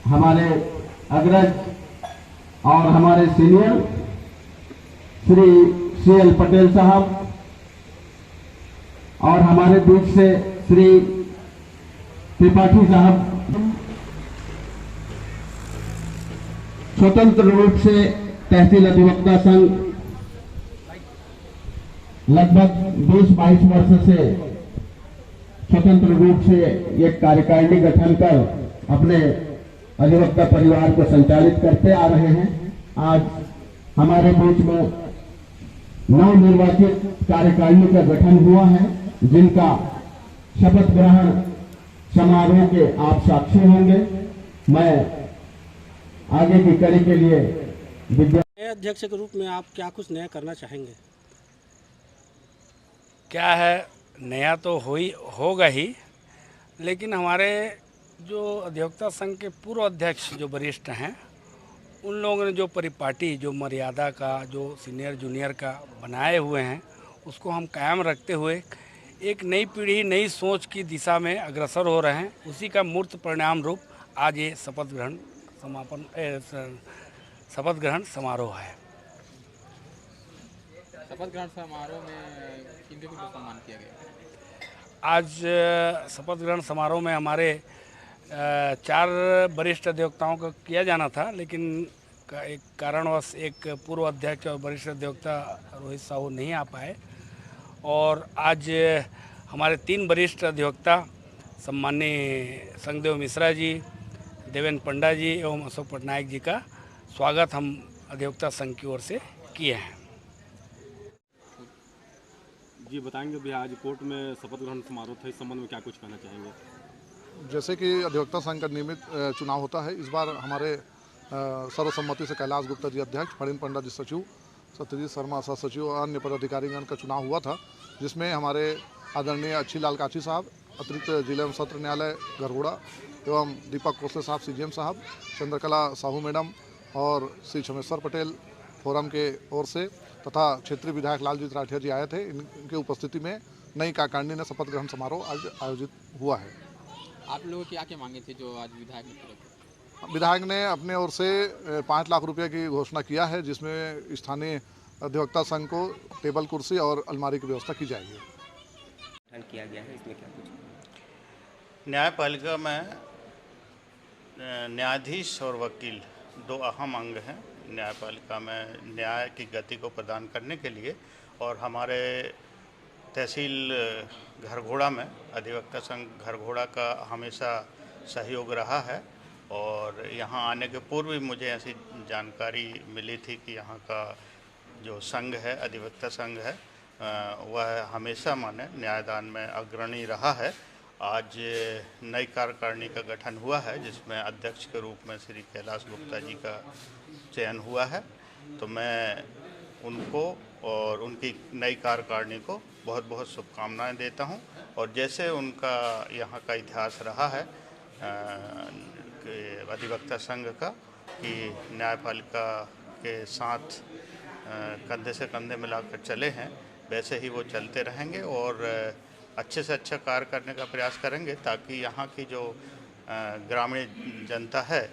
हमारे अग्रज और हमारे सीनियर श्री CL पटेल साहब और हमारे बीच से श्री त्रिपाठी साहब स्वतंत्र रूप से तहसील अधिवक्ता संघ लगभग 20-22 वर्ष से स्वतंत्र रूप से एक कार्यकारिणी गठन कर अपने अधिवक्ता परिवार को संचालित करते आ रहे हैं। आज हमारे बीच में नवनिर्वाचित कार्यकारिणी का गठन हुआ है, जिनका शपथ ग्रहण समारोह के आप साक्षी होंगे। मैं आगे की कड़ी के लिए नए अध्यक्ष के रूप में आप क्या कुछ नया करना चाहेंगे? क्या है, नया तो होगा ही, लेकिन हमारे जो अधिवक्ता संघ के पूर्व अध्यक्ष जो वरिष्ठ हैं, उन लोगों ने जो परिपाटी, जो मर्यादा का, जो सीनियर जूनियर का बनाए हुए हैं, उसको हम कायम रखते हुए एक नई पीढ़ी, नई सोच की दिशा में अग्रसर हो रहे हैं। उसी का मूर्त परिणाम रूप आज ये शपथ ग्रहण समारोह है। शपथ ग्रहण समारोह में किन-किन को सम्मान किया गया? आज शपथ ग्रहण समारोह में हमारे 4 वरिष्ठ अधिवक्ताओं का किया जाना था, लेकिन एक कारणवश एक पूर्व अध्यक्ष और वरिष्ठ अधिवक्ता रोहित साहू नहीं आ पाए, और आज हमारे 3 वरिष्ठ अधिवक्ता सम्माननीय संगदेव मिश्रा जी, देवेंद्र पंडा जी एवं अशोक पटनायक जी का स्वागत हम अधिवक्ता संघ की ओर से किए हैं। जी बताएंगे भैया, आज कोर्ट में शपथ ग्रहण समारोह था, इस संबंध में क्या कुछ कहना चाहेंगे? जैसे कि अधिवक्ता संघ का नियमित चुनाव होता है, इस बार हमारे सर्वसम्मति से कैलाश गुप्ता जी अध्यक्ष, फणीन पंडा जी सचिव, सत्यजीत शर्मा सह सचिव और अन्य पदाधिकारीगण का चुनाव हुआ था, जिसमें हमारे आदरणीय अच्छी लाल काची साहब, अतिरिक्त जिला एवं सत्र न्यायालय घरघोड़ा एवं दीपक कोसले साहब CGM साहब, चंद्रकला साहू मैडम और श्री छमेश्वर पटेल फोरम के ओर से तथा क्षेत्रीय विधायक लालजी राठिया जी आए थे। इनके उपस्थिति में नई कार्यकारिणी ने शपथ ग्रहण समारोह आज आयोजित हुआ है। आप लोगों की क्या मांगे थे जो आज विधायक ने? विधायक ने अपने ओर से 5 लाख रुपये की घोषणा किया है, जिसमें स्थानीय अधिवक्ता संघ को टेबल कुर्सी और अलमारी की व्यवस्था की जाएगी। किया गया है, इसमें क्या कुछ? न्यायपालिका में न्यायाधीश और वकील 2 अहम अंग हैं। न्यायपालिका में न्याय की गति को प्रदान करने के लिए, और हमारे तहसील घरघोड़ा में अधिवक्ता संघ घरघोड़ा का हमेशा सहयोग रहा है, और यहाँ आने के पूर्व भी मुझे ऐसी जानकारी मिली थी कि यहाँ का जो संघ है, अधिवक्ता संघ है, वह हमेशा माने न्यायदान में अग्रणी रहा है। आज नई कार्यकारिणी का गठन हुआ है, जिसमें अध्यक्ष के रूप में श्री कैलाश गुप्ता जी का चयन हुआ है। तो मैं उनको और उनकी नई कार्यकारिणी को बहुत बहुत शुभकामनाएं देता हूं, और जैसे उनका यहाँ का इतिहास रहा है अधिवक्ता संघ का, कि न्यायपालिका के साथ कंधे से कंधे मिलाकर चले हैं, वैसे ही वो चलते रहेंगे और अच्छे से अच्छा कार्य करने का प्रयास करेंगे, ताकि यहाँ की जो ग्रामीण जनता है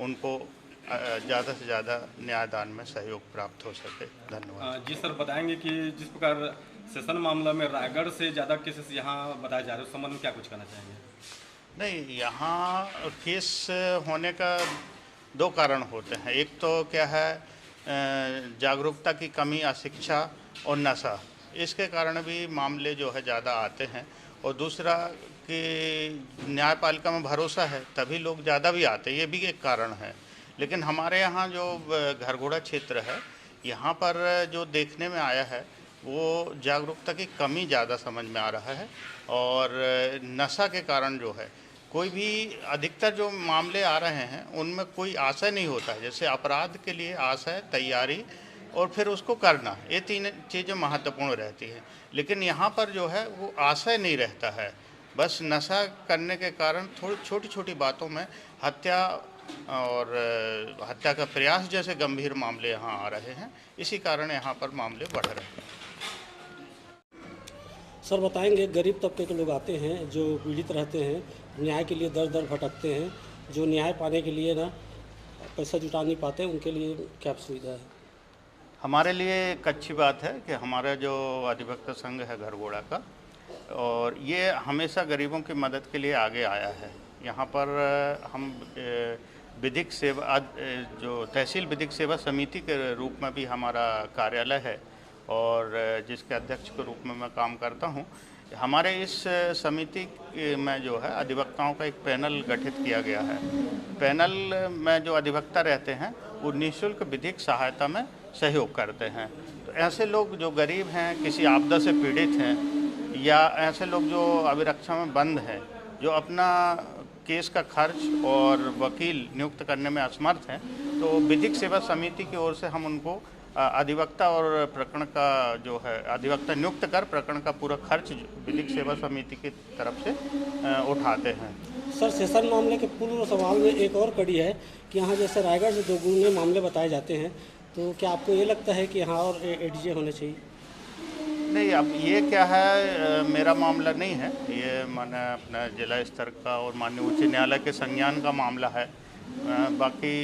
उनको ज़्यादा से ज़्यादा न्यायदान में सहयोग प्राप्त हो सके। धन्यवाद। जी सर, बताएंगे कि जिस प्रकार सेशन मामला में रायगढ़ से ज़्यादा केसेस यहाँ बताए जा रहे हैं, उस संबंध में क्या कुछ कहना चाहेंगे? नहीं, यहाँ केस होने का 2 कारण होते हैं। एक तो क्या है, जागरूकता की कमी, अशिक्षा और नशा, इसके कारण भी मामले जो है ज़्यादा आते हैं, और दूसरा कि न्यायपालिका में भरोसा है तभी लोग ज़्यादा भी आते हैं, ये भी एक कारण है। लेकिन हमारे यहाँ जो घरघोड़ा क्षेत्र है, यहाँ पर जो देखने में आया है वो जागरूकता की कमी ज़्यादा समझ में आ रहा है, और नशा के कारण जो है कोई भी अधिकतर जो मामले आ रहे हैं उनमें कोई आशय नहीं होता है। जैसे अपराध के लिए आशय, तैयारी और फिर उसको करना, ये 3 चीज़ें महत्वपूर्ण रहती हैं। लेकिन यहाँ पर जो है वो आशय नहीं रहता है, बस नशा करने के कारण थोड़ी छोटी छोटी बातों में हत्या और हत्या का प्रयास जैसे गंभीर मामले यहाँ आ रहे हैं। इसी कारण यहाँ पर मामले बढ़ रहे हैं। सर बताएंगे, गरीब तबके के लोग आते हैं जो पीड़ित रहते हैं, न्याय के लिए दर दर भटकते हैं, जो न्याय पाने के लिए ना पैसा जुटा नहीं पाते, उनके लिए क्या सुविधा है? हमारे लिए एक अच्छी बात है कि हमारा जो अधिवक्ता संघ है घरघोड़ा का, और ये हमेशा गरीबों की मदद के लिए आगे आया है। यहाँ पर हम विधिक सेवा जो तहसील विधिक सेवा समिति के रूप में भी हमारा कार्यालय है और जिसके अध्यक्ष के रूप में मैं काम करता हूँ। हमारे इस समिति में जो है अधिवक्ताओं का एक पैनल गठित किया गया है। पैनल में जो अधिवक्ता रहते हैं वो निःशुल्क विधिक सहायता में सहयोग करते हैं। तो ऐसे लोग जो गरीब हैं, किसी आपदा से पीड़ित हैं, या ऐसे लोग जो अभिरक्षा में बंद हैं, जो अपना केस का खर्च और वकील नियुक्त करने में असमर्थ हैं, तो विधिक सेवा समिति की ओर से हम उनको अधिवक्ता और प्रकरण का जो है अधिवक्ता नियुक्त कर प्रकरण का पूरा खर्च विधिक सेवा समिति की तरफ से उठाते हैं। सर, सेशन मामले के पूर्व सवाल में एक और कड़ी है कि यहाँ जैसे रायगढ़ से 2 गुने मामले बताए जाते हैं, तो क्या आपको ये लगता है कि यहाँ और एडीजे होने चाहिए? नहीं, अब ये क्या है, मेरा मामला नहीं है ये, मैंने अपना जिला स्तर का और माननीय उच्च न्यायालय के संज्ञान का मामला है। बाकी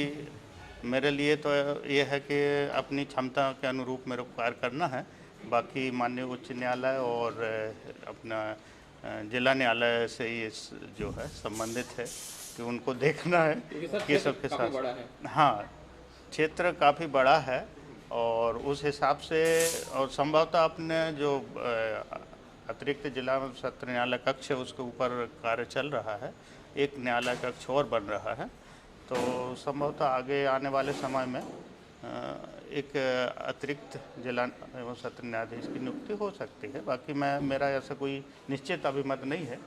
मेरे लिए तो ये है कि अपनी क्षमता के अनुरूप मेरे को कार्य करना है। बाकी माननीय उच्च न्यायालय और अपना जिला न्यायालय से ये जो है संबंधित है कि उनको देखना है कि सबके साथ। हाँ, क्षेत्र काफ़ी बड़ा है और उस हिसाब से, और संभवतः अपने जो अतिरिक्त जिला सत्र न्यायालय कक्ष है उसके ऊपर कार्य चल रहा है, एक न्यायालय कक्ष और बन रहा है। तो संभवतः आगे आने वाले समय में एक अतिरिक्त जिला एवं सत्र न्यायाधीश की नियुक्ति हो सकती है। बाकी मेरा ऐसा कोई निश्चित अभिमत नहीं है।